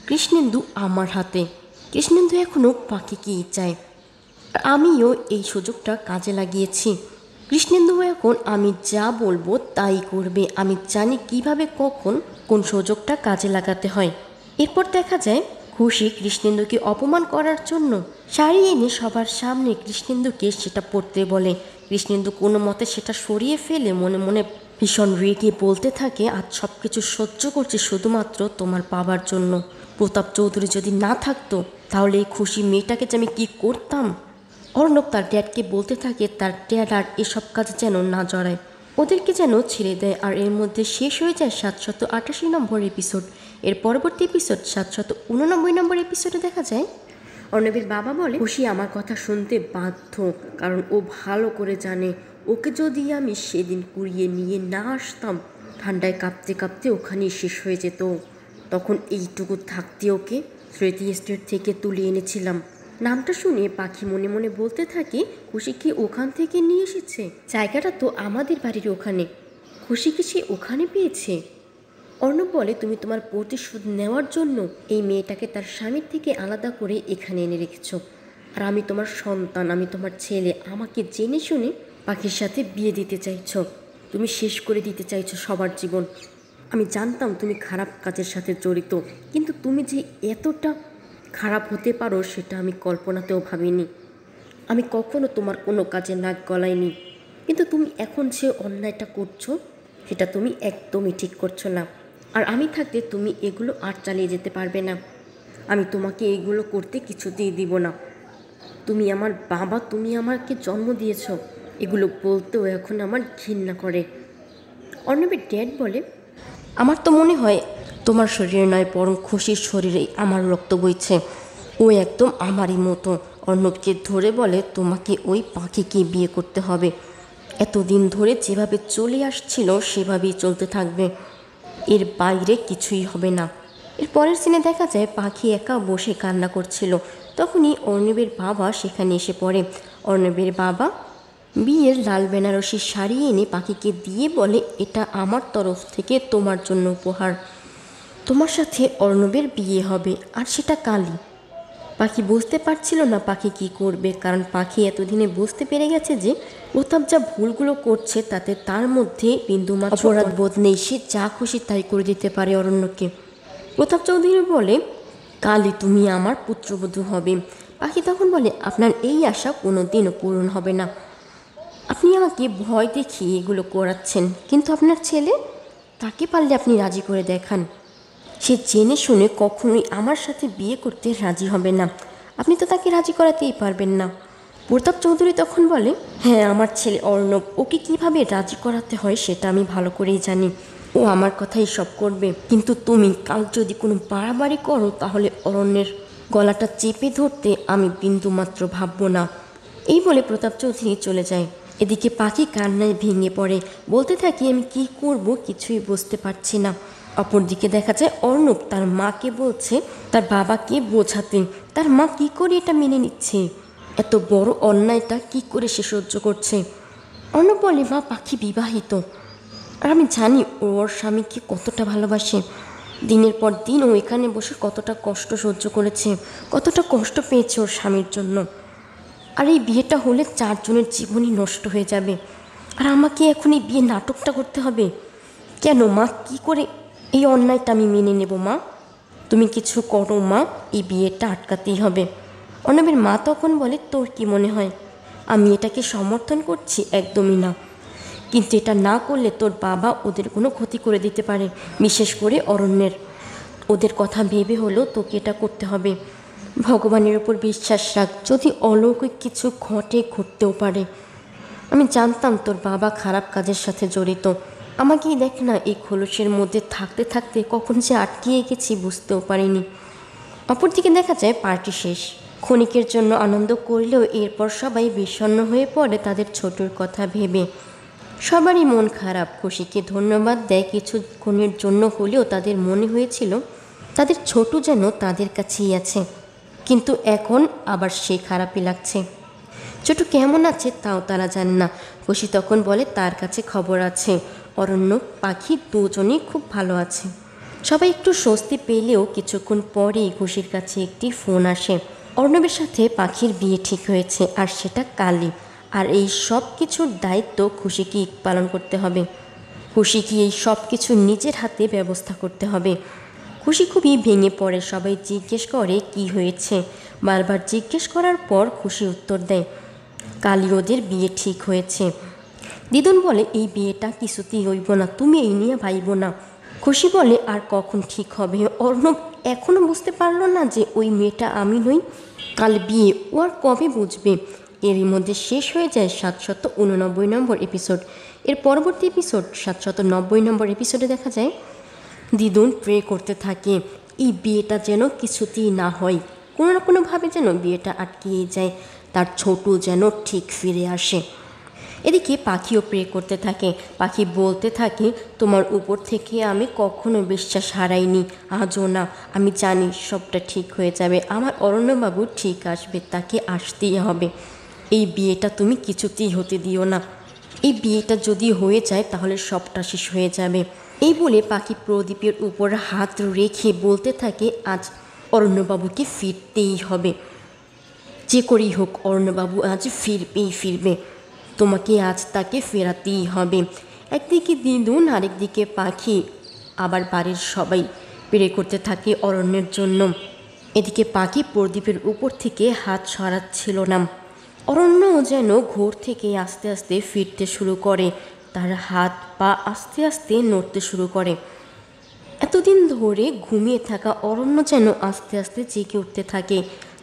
কৃষ্ণেন্দু আমার হাতে। কৃষ্ণেন্দু এখনও পাখিকেই চায়। আর আমিও এই সুযোগটা কাজে লাগিয়েছি। কৃষ্ণেন্দু এখন আমি যা বলবো তাই করবে। আমি জানি কিভাবে কখন কোন সুযোগটা কাজে লাগাতে হয়। এরপর দেখা যায় খুশি কৃষ্ণেন্দুকে অপমান করার জন্য শাড়ি এনে সবার সামনে কৃষ্ণেন্দুকে সেটা পরতে বলে। কৃষ্ণেন্দু কোনো মতে সেটা সরিয়ে ফেলে মনে মনে ভীষণ রেগে বলতে থাকে, আজ সব কিছু সহ্য করছি শুধুমাত্র তোমার বাবার জন্য। প্রতাপ চৌধুরী যদি না থাকতো তাহলে এই খুশি মেয়েটাকে যে আমি কী করতাম। অর্ণব তার ড্যাডকে বলতে থাকে তার ড্যাড আর এসব কাজ যেন না জড়ায়, ওদেরকে যেন ছেড়ে দেয়। আর এর মধ্যে শেষ হয়ে যায় 788 নম্বর এপিসোড। এর পরবর্তী এপিসোড 789 নম্বর এপিসোডে দেখা যায় অর্ণবের বাবা বলে, খুশি আমার কথা শুনতে বাধ্য, কারণ ও ভালো করে জানে ওকে যদি আমি সেদিন কুড়িয়ে নিয়ে না আসতাম ঠান্ডায় কাঁপতে কাঁপতে ওখানেই শেষ হয়ে যেত। তখন এইটুকু থাকতে ওকে স্মৃতি এস্টেট থেকে তুলে এনেছিলাম। নামটা শুনে পাখি মনে মনে বলতে থাকে, খুশিকে ওখান থেকে নিয়ে এসেছে, জায়গাটা তো আমাদের বাড়ির ওখানে, খুশিকে সে ওখানে পেয়েছে। অর্ণব বলে, তুমি তোমার প্রতিশোধ নেওয়ার জন্য এই মেয়েটাকে তার স্বামীর থেকে আলাদা করে এখানে এনে রেখেছ। আর আমি তোমার সন্তান, আমি তোমার ছেলে, আমাকে জেনে শুনে পাখির সাথে বিয়ে দিতে চাইছ। তুমি শেষ করে দিতে চাইছো সবার জীবন। আমি জানতাম তুমি খারাপ কাজের সাথে জড়িত, কিন্তু তুমি যে এতটা খারাপ হতে পারো সেটা আমি কল্পনাতেও ভাবিনি। আমি কখনো তোমার কোনো কাজে নাক গলাইনি, কিন্তু তুমি এখন যে অন্যায়টা করছো সেটা তুমি একদমই ঠিক করছো না। আর আমি থাকতে তুমি এগুলো আর চালিয়ে যেতে পারবে না। আমি তোমাকে এগুলো করতে কিছুতেই দিব না। তুমি আমার বাবা, তুমি আমাকে জন্ম দিয়েছ, এগুলো বলতেও এখন আমার ঘৃণা করে। অর্ণবের ড্যাড বলে, আমার তো মনে হয় তোমার শরীরে নয় বরং খুশির শরীরেই আমার রক্ত বইছে, ও একদম আমারই মতো। অর্ণবকে ধরে বলে, তোমাকে ওই পাখিকে বিয়ে করতে হবে। এতদিন ধরে যেভাবে চলে আসছিল সেভাবেই চলতে থাকবে, এর বাইরে কিছুই হবে না। এর পরের সিনে দেখা যায় পাখি একা বসে কান্না করছিল। তখনই অর্ণবের বাবা সেখানে এসে পড়ে। অর্ণবের বাবা বিয়ের লাল বেনারসি শাড়ি এনে পাখিকে দিয়ে বলে, এটা আমার তরফ থেকে তোমার জন্য উপহার। তোমার সাথে অর্ণবের বিয়ে হবে, আর সেটা কালই। পাখি বুঝতে পারছিল না পাখি কি করবে, কারণ পাখি এতদিনে বুঝতে পেরে গেছে যে প্রতাপ যা ভুলগুলো করছে তাতে তার মধ্যে বিন্দুমাত্র অপরাধ বোধ নেই। সে যা খুশি তাই করে দিতে পারে অরণ্যকে। প্রতাপ চৌধুরী বলে, কালই তুমি আমার পুত্রবধূ হবে। পাখি তখন বলে, আপনার এই আশা কোনো দিনও পূরণ হবে না। আপনি আমাকে ভয় দেখিয়ে এগুলো করাচ্ছেন, কিন্তু আপনার ছেলে, তাকে পারলে আপনি রাজি করে দেখান। সে জেনে শুনে কখনোই আমার সাথে বিয়ে করতে রাজি হবে না। আপনি তো তাকে রাজি করাতেই পারবেন না। প্রতাপ চৌধুরী তখন বলে, হ্যাঁ, আমার ছেলে অর্ণব, ওকে কিভাবে রাজি করাতে হয় সেটা আমি ভালো করেই জানি। ও আমার কথাই সব করবে, কিন্তু তুমি কাল যদি কোনো বাড়াবাড়ি করো তাহলে অরণ্যের গলাটা চেপে ধরতে আমি বিন্দুমাত্র ভাববো না। এই বলে প্রতাপ চৌধুরী চলে যায়। এদিকে পাখি কান্নায় ভেঙে পড়ে, বলতে থাকি, আমি কি করব কিছুই বুঝতে পারছি না। অপরদিকে দেখা যায় অর্ণব তার মাকে বলছে তার বাবাকে বোঝাতে। তার মা কি করে এটা মেনে নিচ্ছে? এত বড় অন্যায়টা কি করে সে সহ্য করছে? অর্ণব বলে, মা, পাখি বিবাহিত, আর আমি জানি ওর স্বামীকে কতটা ভালোবাসে। দিনের পর দিন ও এখানে বসে কতটা কষ্ট সহ্য করেছে, কতটা কষ্ট পেয়েছে ওর স্বামীর জন্য। আর এই বিয়েটা হলে 4 জনের জীবনই নষ্ট হয়ে যাবে, আর আমাকে এখন এই বিয়ে নাটকটা করতে হবে কেন? মা, কি করে এই অন্যায়টা আমি মেনে নেব? মা, তুমি কিছু করো মা, এই বিয়েটা আটকাতেই হবে। অর্ণবের মা তখন বলে, তোর কি মনে হয় আমি এটাকে সমর্থন করছি? একদমই না, কিন্তু এটা না করলে তোর বাবা ওদের কোনো ক্ষতি করে দিতে পারে, বিশেষ করে অরণ্যের। ওদের কথা ভেবে হলেও তোকে এটা করতে হবে। ভগবানের ওপর বিশ্বাস রাখ, যদি অলৌকিক কিছু ঘটতেও পারে। আমি জানতাম তোর বাবা খারাপ কাজের সাথে জড়িত। আমাকেই দেখ না, এই খোলসের মধ্যে থাকতে থাকতে কখন যে আটকিয়ে গেছি বুঝতেও পারিনি। অপরদিকে দেখা যায় পার্টি শেষ। ক্ষণিকের জন্য আনন্দ করলেও এরপর সবাই বিষণ্ণ হয়ে পড়ে তাদের ছোটর কথা ভেবে। সবারই মন খারাপ। খুশিকে ধন্যবাদ দেয়, কিছুক্ষণের জন্য হলেও তাদের মনে হয়েছিল তাদের ছোট যেন তাদের কাছেই আছে, কিন্তু এখন আবার সে খারাপই লাগছে। ছোট কেমন আছে তাও তারা জানে না। খুশি তখন বলে তার কাছে খবর আছে, অরণ্য, পাখি দুজনেই খুব ভালো আছে। সবাই একটু স্বস্তি পেলেও কিছুক্ষণ পরেই খুশির কাছে একটি ফোন আসে। অর্ণবের সাথে পাখির বিয়ে ঠিক হয়েছে, আর সেটা কালই। আর এই সব কিছুর দায়িত্ব খুশিকে পালন করতে হবে। খুশিকে এই সব কিছু নিজের হাতে ব্যবস্থা করতে হবে। খুশি খুবই ভেঙে পড়ে। সবাই জিজ্ঞেস করে কি হয়েছে। বারবার জিজ্ঞেস করার পর খুশি উত্তর দেয়, কালই ওদের বিয়ে ঠিক হয়েছে। দিদুন বলে, এই বিয়েটা কিছুতেই হইব না, তুমি এই নিয়ে ভাইব না। খুশি বলে, আর কখন ঠিক হবে? অর্ণব এখনও বুঝতে পারলো না যে ওই মেয়েটা আমি নই। কাল বিয়ে, ও আর কবে বুঝবে? এরই মধ্যে শেষ হয়ে যায় 789 নম্বর এপিসোড। এর পরবর্তী এপিসোড 790 নম্বর এপিসোডে দেখা যায় দিদুন প্রে করতে থাকে এই বিয়েটা যেন কিছুতেই না হয়, কোনো না কোনোভাবে যেন বিয়েটা আটকিয়ে যায়, তার ছোট যেন ঠিক ফিরে আসে। এদিকে পাখিও প্রে করতে থাকে। পাখি বলতে থাকে, তোমার উপর থেকে আমি কখনো বিশ্বাস হারাইনি, আজও না। আমি জানি সবটা ঠিক হয়ে যাবে, আমার অরণ্যবাবু ঠিক আসবে, তাকে আসতেই হবে। এই বিয়েটা তুমি কিছুতেই হতে দিও না। এই বিয়েটা যদি হয়ে যায় তাহলে সবটা শেষ হয়ে যাবে। এই বলে পাখি প্রদীপের উপর হাত রেখে বলতে থাকে, আজ অরণ্যবাবুকে ফিরতেই হবে, যে করেই হোক অরণ্যবাবু আজ ফিরবে। তোমাকে আজ তাকে ফেরাতেই হবে। একদিকে দিদুন, আরেকদিকে পাখি, আবার বাড়ির সবাই প্রে করতে থাকে অরণ্যের জন্য। এদিকে পাখি প্রদীপের উপর থেকে হাত সরাচ্ছিল না। অরণ্য যেন ঘোর থেকে আস্তে আস্তে ফিরতে শুরু করে, তার হাত পা আস্তে আস্তে নড়তে শুরু করে। এতদিন ধরে ঘুমিয়ে থাকা অরণ্য যেন আস্তে আস্তে জেগে উঠতে থাকে,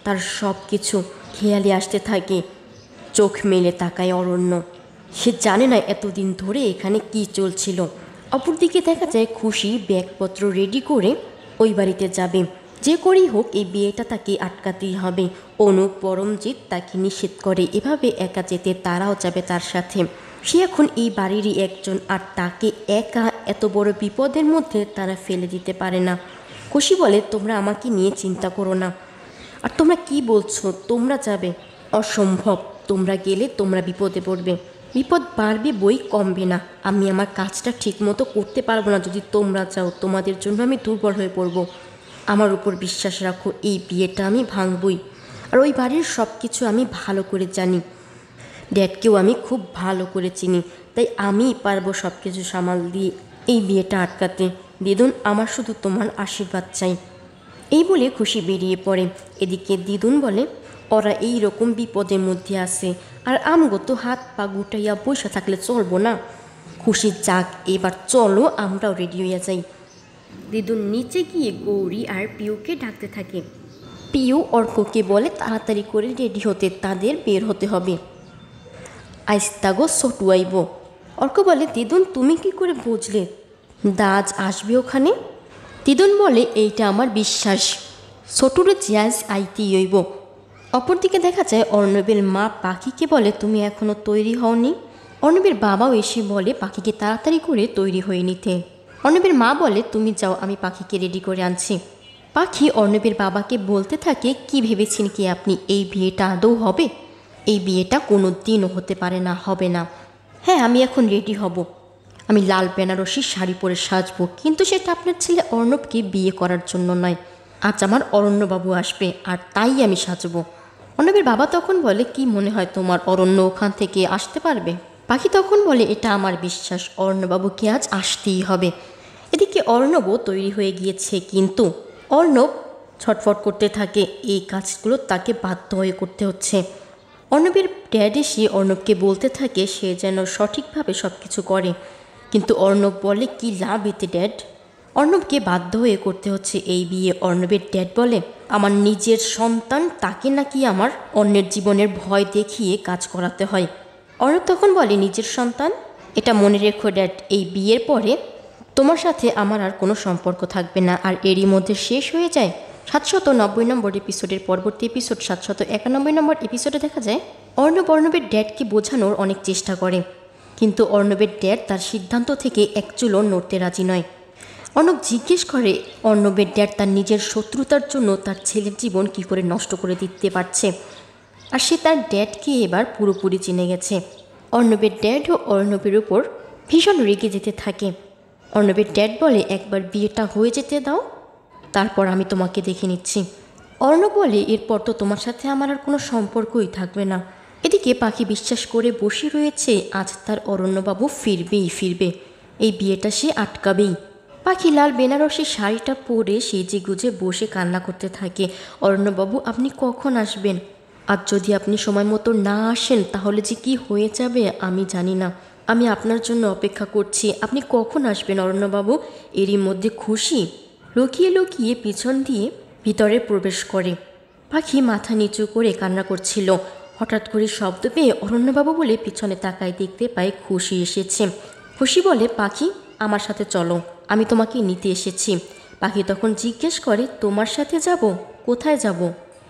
তার সব কিছু খেয়ালে আসতে থাকে। চোখ মেলে তাকায় অরণ্য, সে জানে না এতদিন ধরে এখানে কি চলছিল। অপরদিকে দেখা যায় খুশি ব্যাগপত্র রেডি করে ওই বাড়িতে যাবে, যে করেই হোক এই বিয়েটা তাকে আটকাতেই হবে। অনুপ পরমজিৎ তাকে নিষেধ করে, এভাবে একা যেতে তারাও যাবে তার সাথে। সে এখন এই বাড়িরই একজন, আর তাকে একা এত বড় বিপদের মধ্যে তারা ফেলে দিতে পারে না। খুশি বলে, তোমরা আমাকে নিয়ে চিন্তা করো না। আর তোমরা কি বলছো তোমরা যাবে? অসম্ভব, তোমরা গেলে তোমরা বিপদে পড়বে। বিপদ বাড়বে বই, কমবে না। আমি আমার কাজটা ঠিক মতো করতে পারবো না যদি তোমরা যাও, তোমাদের জন্য আমি দুর্বল হয়ে পড়ব। আমার উপর বিশ্বাস রাখো, এই বিয়েটা আমি ভাঙবই। আর ওই বাড়ির সব কিছু আমি ভালো করে জানি, ড্যাডকেও আমি খুব ভালো করে চিনি, তাই আমিই পারবো সব কিছু সামাল দিয়ে এই বিয়েটা আটকাতে। দিদুন, আমার শুধু তোমার আশীর্বাদ চাই। এই বলে খুশি বেরিয়ে পড়ে। এদিকে দিদুন বলে, ওরা এই রকম বিপদের মধ্যে আছে, আর আমগো তো হাত পা গুটাইয়া বসে থাকলে চলবো না। খুশি যাক, এবার চলো আমরাও রেডি হইয়া যাই। দিদুন নিচে গিয়ে গৌরী আর পিউকে ডাকতে থাকে। পিউ অর্ককে বলে তাড়াতাড়ি করে রেডি হতে, তাদের বের হতে হবে। আইস্তাগো ছোটু আইব। অর্ক বলে, দিদুন তুমি কি করে বুঝলে দাজ আসবে ওখানে? দিদুন বলে, এইটা আমার বিশ্বাস, ছোটুরে জিয়াজ আইতেই হইব। অপরদিকে দেখা যায় অর্ণবের মা পাখিকে বলে, তুমি এখনও তৈরি হওনি? অর্ণবের বাবাও এসে বলে পাখিকে তাড়াতাড়ি করে তৈরি হয়ে নিতে। অর্ণবের মা বলে, তুমি যাও, আমি পাখিকে রেডি করে আনছি। পাখি অর্ণবের বাবাকে বলতে থাকে, কি ভেবেছেন কি আপনি, এই বিয়েটা আদৌ হবে? এই বিয়েটা কোনো দিনও হতে পারে না, হবে না। হ্যাঁ, আমি এখন রেডি হব, আমি লাল বেনারসি শাড়ি পরে সাজবো, কিন্তু সেটা আপনার ছেলে অর্ণবকে বিয়ে করার জন্য নয়। আজ আমার অরণ্যবাবু আসবে, আর তাই আমি সাজবো। অর্ণবের বাবা তখন বলে, কি মনে হয় তোমার অরণ্য ওখান থেকে আসতে পারবে? পাখি তখন বলে, এটা আমার বিশ্বাস, অর্ণবাবুকে আজ আসতেই হবে। এদিকে অর্ণবও তৈরি হয়ে গিয়েছে, কিন্তু অর্ণব ছটফট করতে থাকে, এই কাজগুলো তাকে বাধ্য হয়ে করতে হচ্ছে। অর্ণবের ড্যাড এসে অর্ণবকে বলতে থাকে সে যেন সঠিকভাবে সব কিছু করে, কিন্তু অর্ণব বলে, কি লাভ এতে ড্যাড? অর্ণবকে বাধ্য হয়ে করতে হচ্ছে এই বিয়ে। অর্ণবের ড্যাড বলে, আমার নিজের সন্তান, তাকে নাকি আমার অন্যের জীবনের ভয় দেখিয়ে কাজ করাতে হয়। অর্ণব তখন বলে, নিজের সন্তান? এটা মনে রেখো ড্যাড, এই বিয়ের পরে তোমার সাথে আমার আর কোনো সম্পর্ক থাকবে না। আর এরই মধ্যে শেষ হয়ে যায় 790 নম্বর এপিসোডের পরবর্তী এপিসোড 791 নম্বর এপিসোডে দেখা যায় অর্ণবের ড্যাডকে বোঝানোর অনেক চেষ্টা করে, কিন্তু অর্ণবের ড্যাড তার সিদ্ধান্ত থেকে এক চুলও নড়তে রাজি নয়। অর্ণব জিজ্ঞেস করে অর্ণবের ড্যাড তার নিজের শত্রুতার জন্য তার ছেলের জীবন কী করে নষ্ট করে দিতে পারছে, আর সে তার ড্যাডকে এবার পুরোপুরি চিনে গেছে। অর্ণবের ড্যাডও অর্ণবের উপর ভীষণ রেগে যেতে থাকে। অর্ণবের ড্যাড বলে, একবার বিয়েটা হয়ে যেতে দাও, তারপর আমি তোমাকে দেখে নিচ্ছি। অর্ণব বলে, এরপর তো তোমার সাথে আমার আর কোনো সম্পর্কই থাকবে না। এদিকে পাখি বিশ্বাস করে বসে রয়েছে আজ তার অরণ্যবাবু ফিরবেই ফিরবে, এই বিয়েটা সে আটকাবেই। পাখি লাল বেনারসি শাড়িটা পরে সেজে গুজে বসে কান্না করতে থাকে। অরণ্যবাবু, আপনি কখন আসবেন? আর যদি আপনি সময় মতো না আসেন তাহলে যে কি হয়ে যাবে আমি জানি না। আমি আপনার জন্য অপেক্ষা করছি, আপনি কখন আসবেন অরণ্যবাবু? এরই মধ্যে খুশি লুকিয়ে লুকিয়ে পিছন দিয়ে ভিতরে প্রবেশ করে। পাখি মাথা নিচু করে কান্না করছিল। হঠাৎ করে শব্দ পেয়ে অরণ্যবাবু বলে পিছনে তাকায়, দেখতে পায় খুশি এসেছে। খুশি বলে, পাখি আমার সাথে চলো, আমি তোমাকে নিতে এসেছি। পাখি তখন জিজ্ঞেস করে, তোমার সাথে যাব? কোথায় যাব?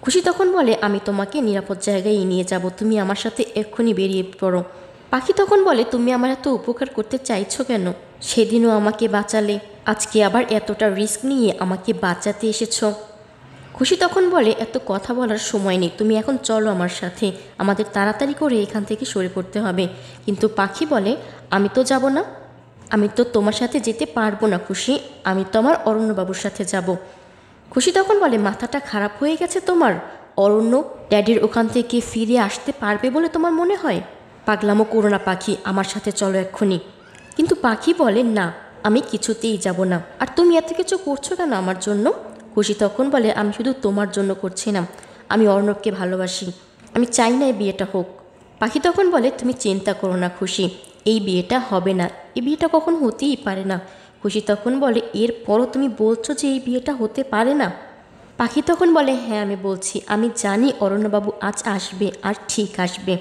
খুশি তখন বলে, আমি তোমাকে নিরাপদ জায়গায় নিয়ে যাব, তুমি আমার সাথে এক্ষুনি বেরিয়ে পড়ো। পাখি তখন বলে, তুমি আমার এত উপকার করতে চাইছো কেন? সেদিনও আমাকে বাঁচালে, আজকে আবার এতটা রিস্ক নিয়ে আমাকে বাঁচাতে এসেছো। খুশি তখন বলে, এত কথা বলার সময় নেই, তুমি এখন চলো আমার সাথে, আমাদের তাড়াতাড়ি করে এখান থেকে সরে পড়তে হবে। কিন্তু পাখি বলে, আমি তো যাব না, আমি তো তোমার সাথে যেতে পারবো না খুশি, আমি তো আমার অরণ্যবাবুর সাথে যাব। খুশি তখন বলে, মাথাটা খারাপ হয়ে গেছে তোমার? অরণ্য ড্যাডির ওখান থেকে ফিরে আসতে পারবে বলে তোমার মনে হয়? পাগলামো করো না পাখি, আমার সাথে চলো এক্ষুনি। কিন্তু পাখি বলে, না, আমি কিছুতেই যাব না। আর তুমি এত কিছু করছো কেন আমার জন্য? খুশি তখন বলে, আমি শুধু তোমার জন্য করছি না, আমি অর্ণবকে ভালোবাসি, আমি চাই না এই বিয়েটা হোক। পাখি তখন বলে, তুমি চিন্তা করো না খুশি, এই বিয়েটা হবে না, এই বিয়েটা কখন হতেই পারে না। খুশি তখন বলে, এরপরও তুমি বলছো যে এই বিয়েটা হতে পারে না? পাখি তখন বলে, হ্যাঁ আমি বলছি, আমি জানি অরণ্যবাবু আজ আসবে, আর ঠিক আসবে,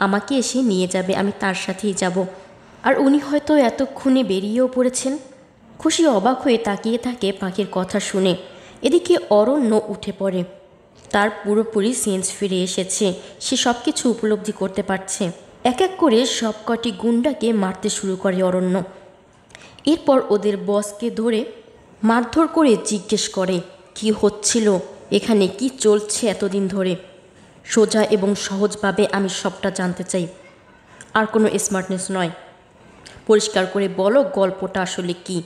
আমাকে এসে নিয়ে যাবে, আমি তার সাথেই যাব। আর উনি হয়তো এতক্ষণে বেরিয়েও পড়েছেন। খুশি অবাক হয়ে তাকিয়ে থাকে পাখির কথা শুনে। এদিকে অরণ্য উঠে পড়ে, তার পুরোপুরি সেন্স ফিরে এসেছে, সে সব কিছু উপলব্ধি করতে পারছে। এক এক করে সবকটি গুন্ডাকে মারতে শুরু করে অরণ্য। এরপর ওদের বসকে ধরে মারধর করে জিজ্ঞেস করে, কি হচ্ছিল এখানে, কি চলছে এতদিন ধরে? সোজা এবং সহজভাবে আমি সবটা জানতে চাই, আর কোনো স্মার্টনেস নয়। পরিষ্কার করে বলো গল্পটা আসলে কি।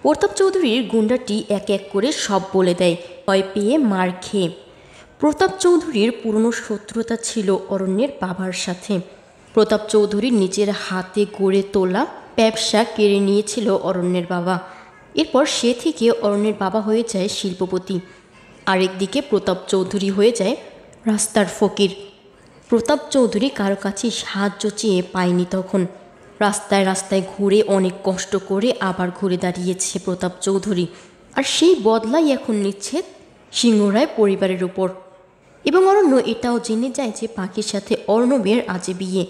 প্রতাপ চৌধুরীর গুন্ডাটি এক এক করে সব বলে দেয়, ভয় পেয়ে মার খেয়ে। প্রতাপ চৌধুরীর পুরনো শত্রুতা ছিল অরণ্যের বাবার সাথে। প্রতাপ চৌধুরীর নিজের হাতে গড়ে তোলা ব্যবসা কেড়ে নিয়েছিল অরণ্যের বাবা। এরপর সে থেকে অরণ্যের বাবা হয়ে যায় শিল্পপতি, আরেকদিকে প্রতাপ চৌধুরী হয়ে যায় রাস্তার ফকির। প্রতাপ চৌধুরী কারো কাছে সাহায্য চেয়ে পায়নি তখন। রাস্তায় রাস্তায় ঘুরে অনেক কষ্ট করে আবার ঘুরে দাঁড়িয়েছে প্রতাপ চৌধুরী, আর সেই বদলাই এখন নিচ্ছে সিংহরায় পরিবারের উপর। এবং অরণ্য এটাও জেনে যায় যে পাখির সাথে অর্ণবের আজ বিয়ে।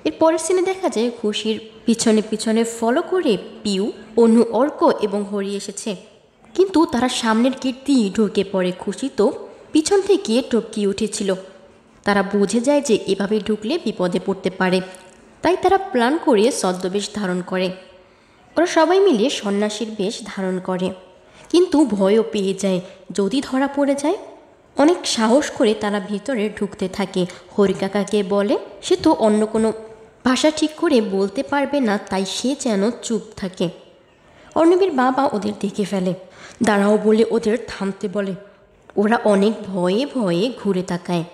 এর পরের সিনে দেখা যায় খুশির পিছনে পিছনে ফলো করে পিউ, অনু, অর্ক এবং হরি এসেছে, কিন্তু তারা সামনের গেট দিয়ে ঢুকে পড়ে। খুশি তো পিছন থেকে টপকিয়ে উঠেছিল। তারা বুঝে যায় যে এভাবে ঢুকলে বিপদে পড়তে পারে, তাই তারা প্ল্যান করে ছদ্মবেশ ধারণ করে। ওরা সবাই মিলে সন্ন্যাসীর বেশ ধারণ করে, কিন্তু ভয়ও পেয়ে যায় যদি ধরা পড়ে যায়। অনেক সাহস করে তারা ভিতরে ঢুকতে থাকে। হরিকাকাকে বলে সে তো অন্য কোনো ভাষা ঠিক করে বলতে পারবে না, তাই সে যেন চুপ থাকে। অর্ণবের বাবা ওদের দেখে ফেলে, দাঁড়াও বলে ওদের থামতে বলে। ওরা অনেক ভয়ে ভয়ে ঘুরে তাকায়,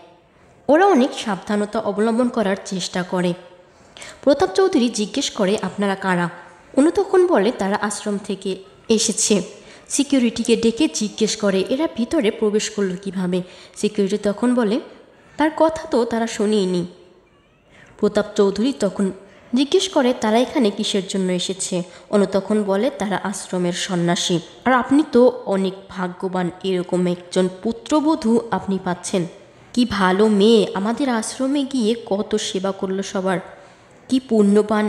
ওরা অনেক সাবধানতা অবলম্বন করার চেষ্টা করে। প্রতাপ চৌধুরী জিজ্ঞেস করে, আপনারা কারা? অনু তখন বলে তারা আশ্রম থেকে এসেছে। সিকিউরিটিকে ডেকে জিজ্ঞেস করে, এরা ভিতরে প্রবেশ করলো কিভাবে? সিকিউরিটি তখন বলে, তার কথা তো তারা শোনেইনি। প্রতাপ চৌধুরী তখন জিজ্ঞেস করে, তারা এখানে কিসের জন্য এসেছে? অনু তখন বলে, তারা আশ্রমের সন্ন্যাসী। আর আপনি তো অনেক ভাগ্যবান, এরকম একজন পুত্রবধূ আপনি পাচ্ছেন। কি ভালো মেয়ে, আমাদের আশ্রমে গিয়ে কত সেবা করলো সবার, কি পুণ্যবান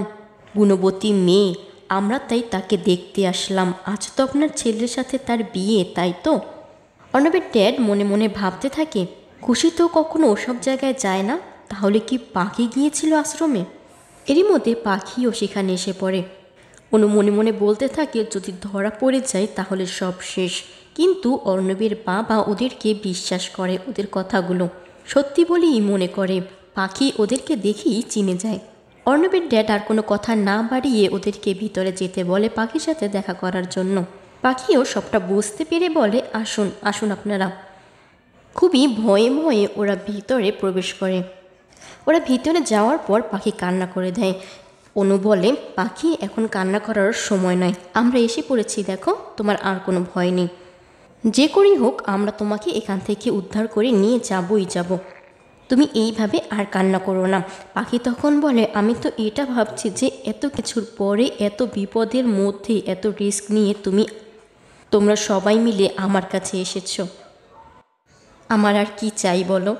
গুণবতী মেয়ে, আমরা তাই তাকে দেখতে আসলাম। আজ তো আপনার ছেলের সাথে তার বিয়ে, তাই তো? অর্ণবের ড্যাড মনে মনে ভাবতে থাকে, খুশি তো কখনো ওসব জায়গায় যায় না, তাহলে কি পাখি গিয়েছিল আশ্রমে? এরই মধ্যে পাখিও সেখানে এসে পড়ে। অনু মনে মনে বলতে থাকে, যদি ধরা পড়ে যায় তাহলে সব শেষ। কিন্তু অর্ণবের বাবা ওদেরকে বিশ্বাস করে, ওদের কথাগুলো সত্যি বলেই মনে করে। পাখি ওদেরকে দেখেই চিনে যায়। অর্ণবের ড্যাড আর কোনো কথা না বাড়িয়ে ওদেরকে ভিতরে যেতে বলে পাখির সাথে দেখা করার জন্য। পাখিও সবটা বুঝতে পেরে বলে, আসুন আসুন আপনারা। খুবই ভয়ে ভয়ে ওরা ভিতরে প্রবেশ করে। ওরা ভিতরে যাওয়ার পর পাখি কান্না করে দেয়। অনু বলে, পাখি এখন কান্না করার সময় নয়, আমরা এসে পড়েছি, দেখো তোমার আর কোনো ভয় নেই। যে করেই হোক আমরা তোমাকে এখান থেকে উদ্ধার করে নিয়ে যাবই যাব, তুমি এইভাবে আর কান্না করো না। পাখি তখন বলে, আমি তো এটা ভাবছি যে এত কিছুর পরে, এত বিপদের মধ্যে, এত রিস্ক নিয়ে তোমরা সবাই মিলে আমার কাছে এসেছো, আমার আর কি চাই বলো।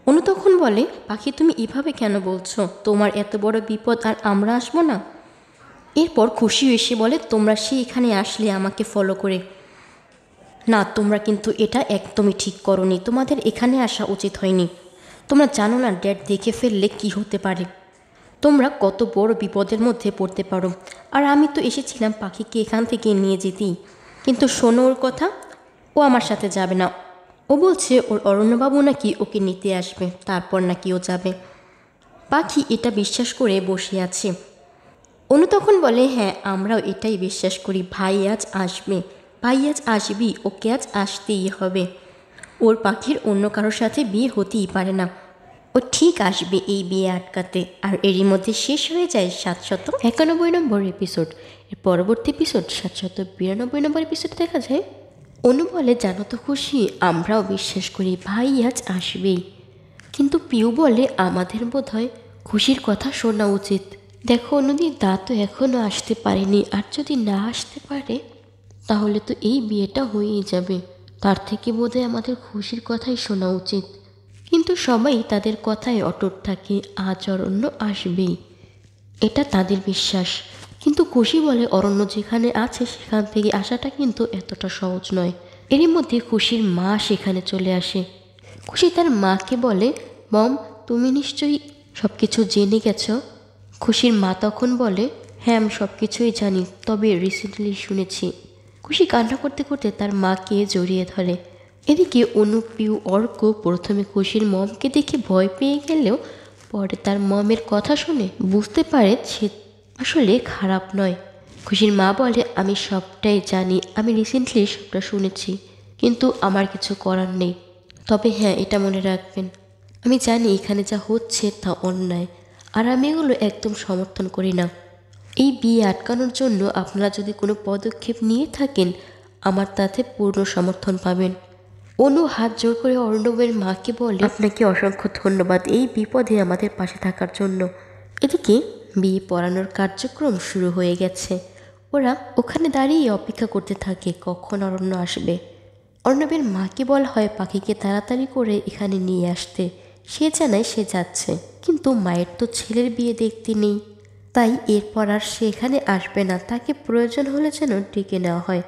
অনু তখন বলে, পাখি তুমি এভাবে কেন বলছো, তোমার এত বড় বিপদ আর আমরা আসবো না? এরপর খুশি এসে বলে, তোমরা এখানে আসলে আমাকে ফলো করে। না, তোমরা কিন্তু এটা একদমই ঠিক করোনি, তোমাদের এখানে আসা উচিত হয়নি। তোমরা জানো না ড্যাড দেখে ফেললে কি হতে পারে, তোমরা কত বড় বিপদের মধ্যে পড়তে পারো। আর আমি তো এসেছিলাম পাখিকে এখান থেকে নিয়ে যেতেই, কিন্তু শোনো ওর কথা, ও আমার সাথে যাবে না। ও বলছে ওর অরণ্যবাবু নাকি ওকে নিতে আসবে, তারপর নাকি ও যাবে। পাখি এটা বিশ্বাস করে বসে আছে। অনু তখন বলে, হ্যাঁ আমরাও এটাই বিশ্বাস করি, ভাই আজ আসবে, ভাই আজ আসবি, ওকে আজ আসতেই হবে। ওর পাখির অন্য কারোর সাথে বিয়ে হতেই পারে না, ও ঠিক আসবে এই বিয়ে আটকাতে। আর এরই মধ্যে শেষ হয়ে যায় 791 নম্বর এপিসোড। এর পরবর্তী এপিসোড 792 নম্বর এপিসোড দেখা যায়। অনু বলে, জানো তো খুশি, আমরাও বিশ্বাস করি ভাই আজ আসবেই, কিন্তু পিউ বলে আমাদের বোধহয় খুশির কথা শোনা উচিত। দেখো অনুদির দা তো এখনও আসতে পারেনি, আর যদি না আসতে পারে তাহলে তো এই বিয়েটা হয়েই যাবে, তার থেকে বোধহয় আমাদের খুশির কথাই শোনা উচিত। কিন্তু সবাই তাদের কথায় অটুট থাকে, আজ অরণ্য আসবেই, এটা তাদের বিশ্বাস। কিন্তু খুশি বলে, অরণ্য যেখানে আছে সেখান থেকে আসাটা কিন্তু এতটা সহজ নয়। এরই মধ্যে খুশির মা সেখানে চলে আসে। খুশি তার মাকে বলে, মম তুমি নিশ্চয়ই সব কিছু জেনে গেছো। খুশির মা তখন বলে, হ্যাঁ আমি সব কিছুই জানি, তবে রিসেন্টলি শুনেছি। খুশি কান্না করতে করতে তার মাকে জড়িয়ে ধরে। এদিকে অনু, পিউ, অর্ক প্রথমে খুশির মমকে দেখে ভয় পেয়ে গেলেও পরে তার মমের কথা শুনে বুঝতে পারে সে আসলে খারাপ নয়। খুশির মা বলে, আমি সবটাই জানি, আমি রিসেন্টলি সবটা শুনেছি, কিন্তু আমার কিছু করার নেই। তবে হ্যাঁ এটা মনে রাখবেন, আমি জানি এখানে যা হচ্ছে তা অন্যায়, আর আমি এগুলো একদম সমর্থন করি না। এই বিয়ে আটকানোর জন্য আপনারা যদি কোনো পদক্ষেপ নিয়ে থাকেন আমার তাতে পূর্ণ সমর্থন পাবেন। অনু হাত জোর করে অর্ণবের মাকে বলে, আপনাকে অসংখ্য ধন্যবাদ এই বিপদে আমাদের পাশে থাকার জন্য। এদিকে বিয়ে পড়ানোর কার্যক্রম শুরু হয়ে গেছে। ওরা ওখানে দাঁড়িয়ে অপেক্ষা করতে থাকে কখন অরণ্য আসবে। অর্ণবের মাকে বলা হয় পাখিকে তাড়াতাড়ি করে এখানে নিয়ে আসতে, সে জানায় সে যাচ্ছে, কিন্তু মায়ের তো ছেলের বিয়ে দেখতে নেই, তাই এরপর আর সে এখানে আসবে না, তাকে প্রয়োজন হলে যেন ডেকে নেওয়া হয়।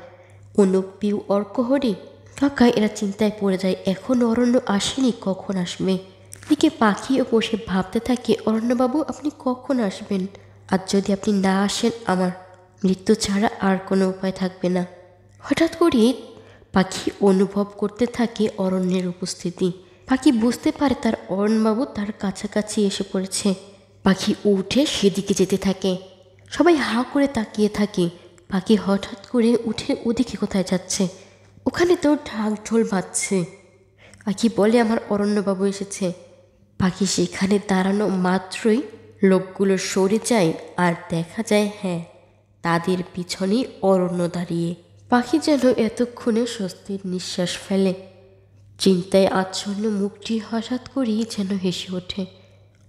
অনু, পিউ, অর্ক, হরি কাকা এরা চিন্তায় পড়ে যায়, এখন অরণ্য আসেনি, কখন আসবে। এদিকে পাখিও বসে ভাবতে থাকে, অরণ্যবাবু আপনি কখন আসবেন, আর যদি আপনি না আসেন আমার মৃত্যু ছাড়া আর কোনো উপায় থাকবে না। হঠাৎ করে পাখি অনুভব করতে থাকে অরণ্যের উপস্থিতি। পাখি বুঝতে পারে তার অরণ্যবাবু তার কাছাকাছি এসে পড়েছে। পাখি উঠে সেদিকে যেতে থাকে। সবাই হাঁ করে তাকিয়ে থাকে। পাখি হঠাৎ করে উঠে ওদিকে কোথায় যাচ্ছে, ওখানে তো ঢাক ঢোল বাজছে। পাখি বলে, আমার অরণ্যবাবু এসেছে। পাখি সেখানে দাঁড়ানো মাত্রই লোকগুলো সরে যায়, আর দেখা যায় হ্যাঁ তাদের পিছনেই অরণ্য দাঁড়িয়ে। পাখি যেন এতক্ষণে স্বস্তির নিঃশ্বাস ফেলে। চিন্তায় আচ্ছন্ন মুখটি হঠাৎ করেই যেন হেসে ওঠে।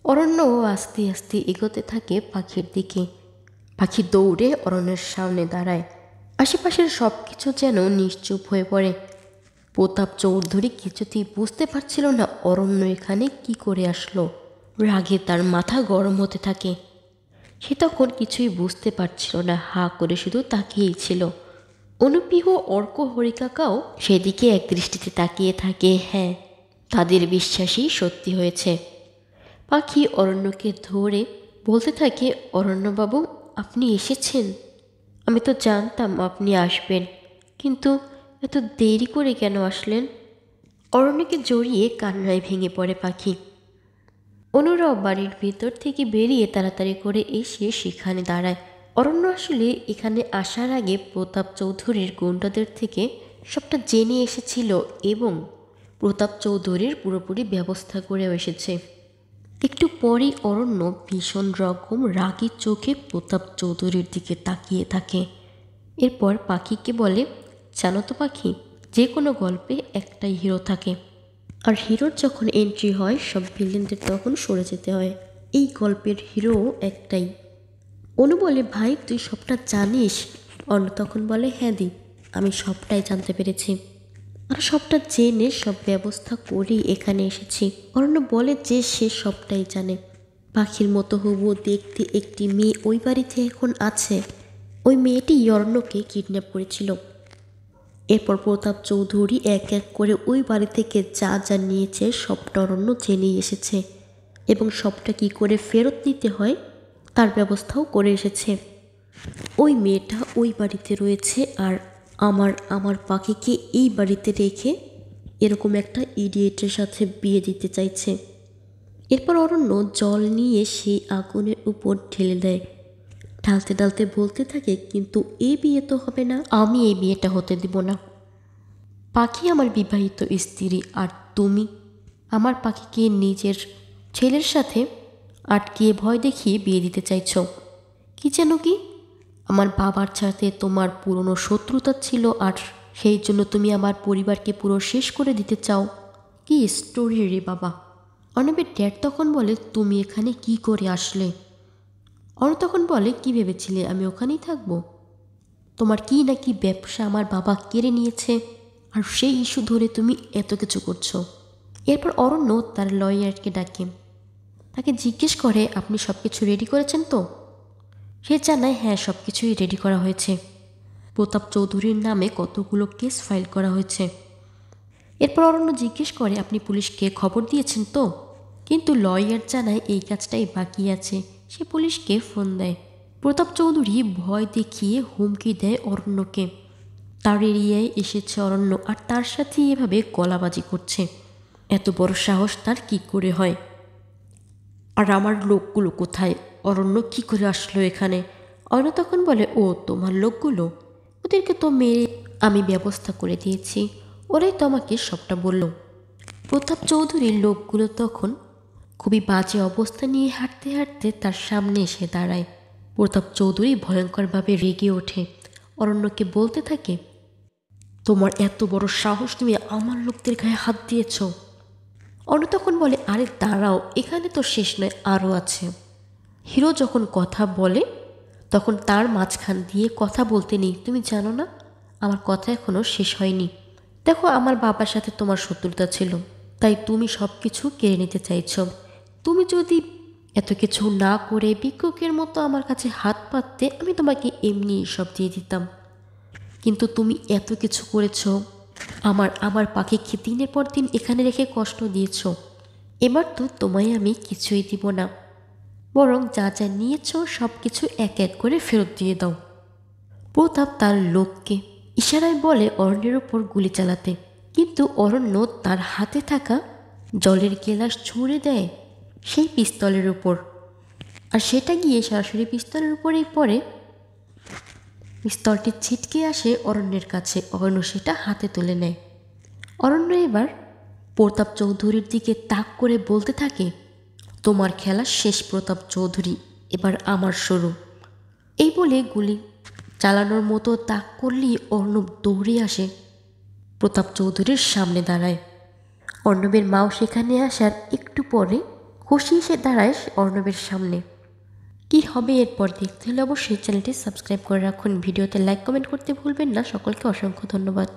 অরণ্যও আস্তে আস্তে এগোতে থাকে পাখির দিকে। পাখি দৌড়ে অরণ্যের সামনে দাঁড়ায়। আশেপাশের সব কিছু যেন নিশ্চুপ হয়ে পড়ে। প্রতাপ চৌধুরী কিছুতেই বুঝতে পারছিল না অরণ্য এখানে কি করে আসলো। রাগে তার মাথা গরম হতে থাকে। সে তখন কিছুই বুঝতে পারছিল না, হাঁ করে শুধু তাকিয়েই ছিল। অনুপিহ, অর্ক, হরিকাকাও সেদিকে এক দৃষ্টিতে তাকিয়ে থাকে। হ্যাঁ তাদের বিশ্বাসই সত্যি হয়েছে। পাখি অরণ্যকে ধরে বলতে থাকে, অরণ্যবাবু আপনি এসেছেন, আমি তো জানতাম আপনি আসবেন, কিন্তু এত দেরি করে কেন আসলেন? অরণ্যকে জড়িয়ে কান্নায় ভেঙে পড়ে পাখি। অনুরাও বাড়ির ভিতর থেকে বেরিয়ে তাড়াতাড়ি করে এসে সেখানে দাঁড়ায়। অরণ্য আসলে এখানে আসার আগে প্রতাপ চৌধুরীর গুন্ডাদের থেকে সবটা জেনে এসেছিল এবং প্রতাপ চৌধুরীর পুরোপুরি ব্যবস্থা করেও এসেছে। একটু পরেই অরণ্য ভীষণ রকম রাগী চোখে প্রতাপ চৌধুরীর দিকে তাকিয়ে থাকে। এরপর পাখিকে বলে, জানো তো পাখি, যে কোনো গল্পে একটাই হিরো থাকে, আর হিরোর যখন এন্ট্রি হয় সব ভিলেনদের তখন সরে যেতে হয়। এই গল্পের হিরো একটাই। অনু বলে, ভাই তুই সবটা জানিস? অন্য তখন বলে, হ্যাঁ দি, আমি সবটাই জানতে পেরেছি, আর সবটা জেনে সব ব্যবস্থা করেই এখানে এসেছি। অরণ্য বলে যে সে সবটাই জানে। পাখির মতো হবু দেখতে একটি মেয়ে ওই বাড়িতে এখন আছে। ওই মেয়েটি অরণ্যকে কিডন্যাপ করেছিল। এরপর প্রতাপ চৌধুরী এক এক করে ওই বাড়ি থেকে যা যা নিয়েছে সবটা অরণ্য জেনেই এসেছে, এবং সবটা কি করে ফেরত নিতে হয় তার ব্যবস্থাও করে এসেছে। ওই মেয়েটা ওই বাড়িতে রয়েছে, আর আমার পাখিকে এই বাড়িতে রেখে এরকম একটা ইডিয়েটের সাথে বিয়ে দিতে চাইছে। এরপর অরণ্য জল নিয়ে সেই আগুনের উপর ঢেলে দেয়। ঢালতে ঢালতে বলতে থাকে, কিন্তু এই বিয়ে তো হবে না, আমি এই বিয়েটা হতে দিব না। পাখি আমার বিবাহিত স্ত্রী, আর তুমি আমার পাখিকে নিজের ছেলের সাথে আটকিয়ে ভয় দেখিয়ে বিয়ে দিতে চাইছ। কি যেন কি, আমার বাবার সাথে তোমার পুরনো শত্রুতা ছিল, আর সেই জন্য তুমি আমার পরিবারকে পুরো শেষ করে দিতে চাও। কি স্টোরি রে বাবা। অর্ণবের ড্যাড তখন বলে, তুমি এখানে কি করে আসলে? অর্ণব তখন বলে, কি ভেবেছিলে আমি ওখানেই থাকবো? তোমার কি না কি ব্যবসা আমার বাবা কেড়ে নিয়েছে, আর সেই ইস্যু ধরে তুমি এত কিছু করছো। এরপর অরণ্য তার লয়ারকে ডাকে, তাকে জিজ্ঞেস করে, আপনি সব কিছু রেডি করেছেন তো? সে জানায়, হ্যাঁ সব কিছুই রেডি করা হয়েছে। প্রতাপ চৌধুরীর নামে কতগুলো কেস ফাইল করা হয়েছে। এরপর অরণ্য জিজ্ঞেস করে, আপনি পুলিশকে খবর দিয়েছেন তো? কিন্তু লয়ার জানায় এই কাজটাই বাকি আছে। সে পুলিশকে ফোন দেয়। প্রতাপ চৌধুরী ভয় দেখিয়ে হুমকি দেয় অরণ্যকে। তার এরিয়ায় এসেছে অরণ্য, আর তার সাথে এভাবে গলাবাজি করছে। এত বড় সাহস তার কি করে হয়? আর আমার লোকগুলো কোথায়? অরণ্য কি করে আসলো এখানে? অরণ্য তখন বলে, ও তোমার লোকগুলো, ওদেরকে তো মেরে আমি ব্যবস্থা করে দিয়েছি, ওরাই তো আমাকে সবটা বলল। প্রতাপ চৌধুরীর লোকগুলো তখন খুবই বাজে অবস্থা নিয়ে হাঁটতে হাঁটতে তার সামনে এসে দাঁড়ায়। প্রতাপ চৌধুরী ভয়ঙ্করভাবে রেগে ওঠে, অরণ্যকে বলতে থাকে, তোমার এত বড় সাহস, তুমি আমার লোকদের গায়ে হাত দিয়েছ? অন্য তখন বলে, আরে দাঁড়াও, এখানে তো শেষ নয়, আরও আছে। হিরো যখন কথা বলে তখন তার মাঝখান দিয়ে কথা বলতে নেই। তুমি জানো না, আমার কথা এখনও শেষ হয়নি। দেখো, আমার বাবার সাথে তোমার শত্রুতা ছিল, তাই তুমি সব কিছু কেড়ে নিতে চাইছ। তুমি যদি এত কিছু না করে ভিক্ষুকের মতো আমার কাছে হাত পাততে, আমি তোমাকে এমনি সব দিয়ে দিতাম। কিন্তু তুমি এত কিছু করেছ, আমার পাখিকে দিনের পর দিন এখানে রেখে কষ্ট দিয়েছ। এবার তো তোমায় আমি কিছুই দিব না, বরং যা যা নিয়েছ সব কিছু এক এক করে ফেরত দিয়ে দাও। প্রতাপ তার লোককে ইশারায় বলে অরণ্যের ওপর গুলি চালাতে, কিন্তু অরণ্য তার হাতে থাকা জলের গেলাস ছুঁড়ে দেয় সেই পিস্তলের উপর, আর সেটা গিয়ে সরাসরি পিস্তলের উপরেই পড়ে। পিস্তলটি ছিটকে আসে অরণ্যের কাছে। অরণ্য সেটা হাতে তুলে নেয়। অরণ্য এবার প্রতাপ চৌধুরীর দিকে তাক করে বলতে থাকে, তোমার খেলা শেষ প্রতাপ চৌধুরী, এবার আমার শুরু। এই বলে গুলি চালানোর মতো তাক করলেই অর্ণব দৌড়ে আসে প্রতাপ চৌধুরীর সামনে দাঁড়ায়। অর্ণবের মাও সেখানে আসার একটু পরে খুশি এসে দাঁড়ায় অর্ণবের সামনে। কি হবে এরপর দেখতে হলে অবশ্যই চ্যানেলটি সাবস্ক্রাইব করে রাখুন। ভিডিওতে লাইক কমেন্ট করতে ভুলবেন না। সকলকে অসংখ্য ধন্যবাদ।